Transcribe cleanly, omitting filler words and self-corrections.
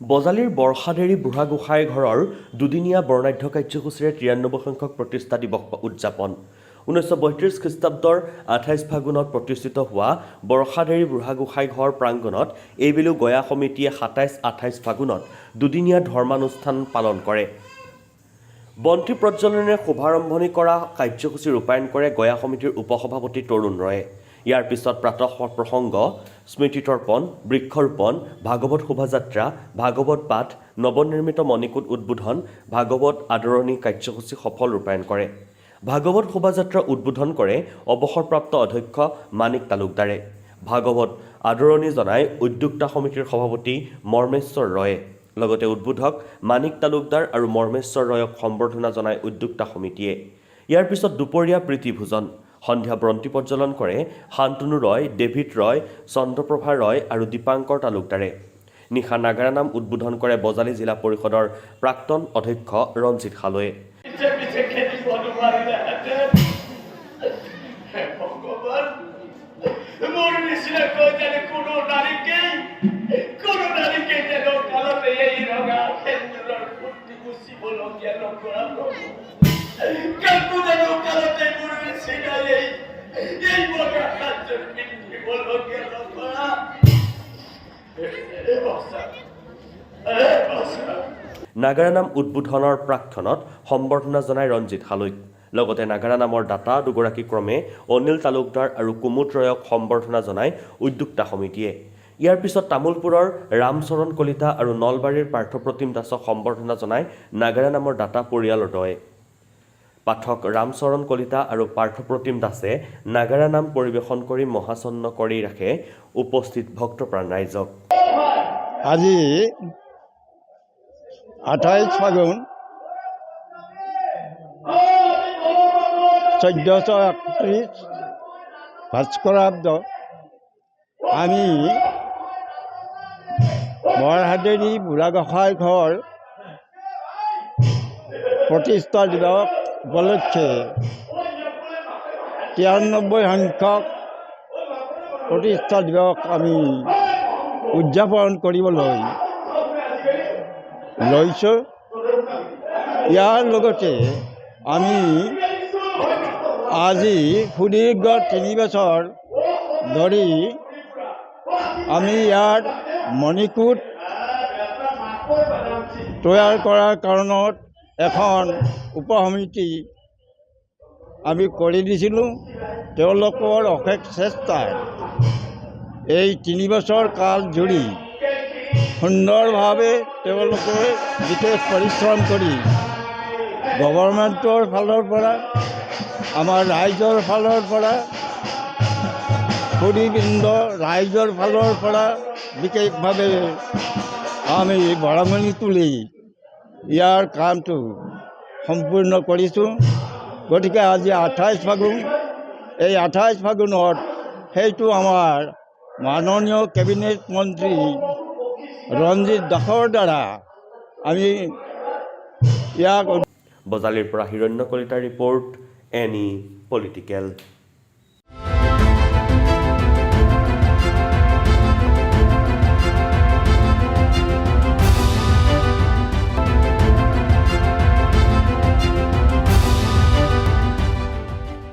বজালীৰ বৰ্ষাদেৰী বুঢ়া গোসাঁই ঘৰৰ দুদিনীয়া বৰ্ণাঢ্য কাৰ্যসূচীৰে 93 সংখ্যক প্ৰতিষ্ঠা দিৱস উদযাপন 1932 খ্ৰীষ্টাব্দৰ 28 ফাগুনত প্ৰতিষ্ঠিত হোৱা বৰ্ষাদেৰী বুঢ়া গোসাঁই ঘৰ প্ৰাংগণত এইবেলু গয়া সমিতিয়ে 27-28 ফাগুনত দুদিনীয়া ধৰ্মানুষ্ঠান পালন কৰে। বন্তি প্ৰজ্বলনেৰে শুভাৰম্ভণি কৰা কাৰ্যসূচী ৰূপায়ণ কৰে গয়া সমিতিৰ উপসভাপতি তৰুণ ৰয়ে। ইয়াৰ পিছত প্ৰাতঃ প্ৰসংগ, স্মৃতিতৰ্পণ, বৃক্ষৰোপণ, ভাগৱত শোভাযাত্ৰা, ভাগৱত পাঠ, নৱনিৰ্মিত মণিকূট উদ্বোধন, ভাগৱত আদৰণি কাৰ্যসূচী সফল ৰূপায়ণ কৰে। ভাগৱত শোভাযাত্ৰা উদ্বোধন কৰে অৱসৰপ্ৰাপ্ত অধ্যক্ষ মানিক তালুকদাৰে। ভাগৱত আদৰণি জনাই উদ্যোক্তা সমিতিৰ সভাপতি মৰ্মেশ্বৰ ৰয়ে। লগতে উদ্বোধক মানিক তালুকদাৰ আৰু মৰ্মেশ্বৰ ৰয়ক সম্বৰ্ধনা জনাই উদ্যোক্তা সমিতিয়ে। ইয়াৰ পিছত দুপৰীয়া প্ৰীতিভোজন, সন্ধ্যা বন্তি প্ৰজ্বলন কৰে শান্তনু ৰয়, ডেভিড ৰয়, চন্দ্ৰপ্ৰভা ৰয় আৰু দীপাংকৰ তালুকদাৰে। নিশা নাগাৰা নাম উদ্বোধন কৰে বজালী জিলা পৰিষদৰ প্ৰাক্তন অধ্যক্ষ ৰঞ্জিত হালৈয়ে। নাগাৰা নাম উদ্বোধনৰ প্ৰাক্ষণত সম্বৰ্ধনা জনাই ৰঞ্জিত হালৈক। লগতে নাগাৰা নামৰ দাতা দুগৰাকী ক্ৰমে অনিল তালুকদাৰ আৰু কুমুদ ৰয়ক সম্বৰ্ধনা জনাই উদ্যোক্তা সমিতিয়ে। ইয়াৰ পিছত তামোলপুৰৰ ৰামচৰণ কলিতা আৰু নলবাৰীৰ পাৰ্থপ্ৰতিম দাসক সম্বৰ্ধনা জনাই নাগাৰা নামৰ দাতা পৰিয়ালৰ দয়ে। পাঠক ৰামচৰণ কলিতা আৰু পাৰ্থপ্ৰতিম দাসে নাগাৰা নাম পৰিৱেশন কৰি মহাচন্ন কৰি ৰাখে উপস্থিত ভক্তপ্ৰাণ ৰাইজক। আজি 28 ফাগুন 1431 ভাস্কৰাব্দ আমি বৰহাদেৰী বুঢ়া গোসাঁই ঘৰ প্ৰতিষ্ঠা দিৱস উপলক্ষে 93 সংখ্যক প্ৰতিষ্ঠা দিৱস আমি উদযাপন কৰিবলৈ লৈছোঁ। ইয়াৰ লগতে আমি আজি সুদীৰ্ঘ 3 বছৰ ধৰি আমি ইয়াৰ মণিকূট তৈয়াৰ কৰাৰ কাৰণত এখন উপসমিতি আমি কৰি দিছিলোঁ। তেওঁলোকৰ অশেষ চেষ্টাৰ এই 3 বছৰ কাল জুৰি সুন্দৰভাৱে তেওঁলোকে বিশেষ পৰিশ্ৰম কৰি গভৰ্ণমেণ্টৰ ফালৰ পৰা, আমাৰ ৰাইজৰ ফালৰ পৰা, সুদীবৃন্দ ৰাইজৰ ফালৰ পৰা বিশেষভাৱে আমি বৰঙণি তুলি ইয়াৰ কামটো সম্পূৰ্ণ কৰিছোঁ। গতিকে আজি 28 ফাগুন, এই 28 ফাগুনত সেইটো আমাৰ মাননীয় কেবিনেট মন্ত্ৰী ৰঞ্জিত দাসৰ দ্বাৰা আমি ইয়াক। বজালীৰ পৰা হিৰণ্য কলিতাৰ ৰিপৰ্ট, এনি পলিটিকেল।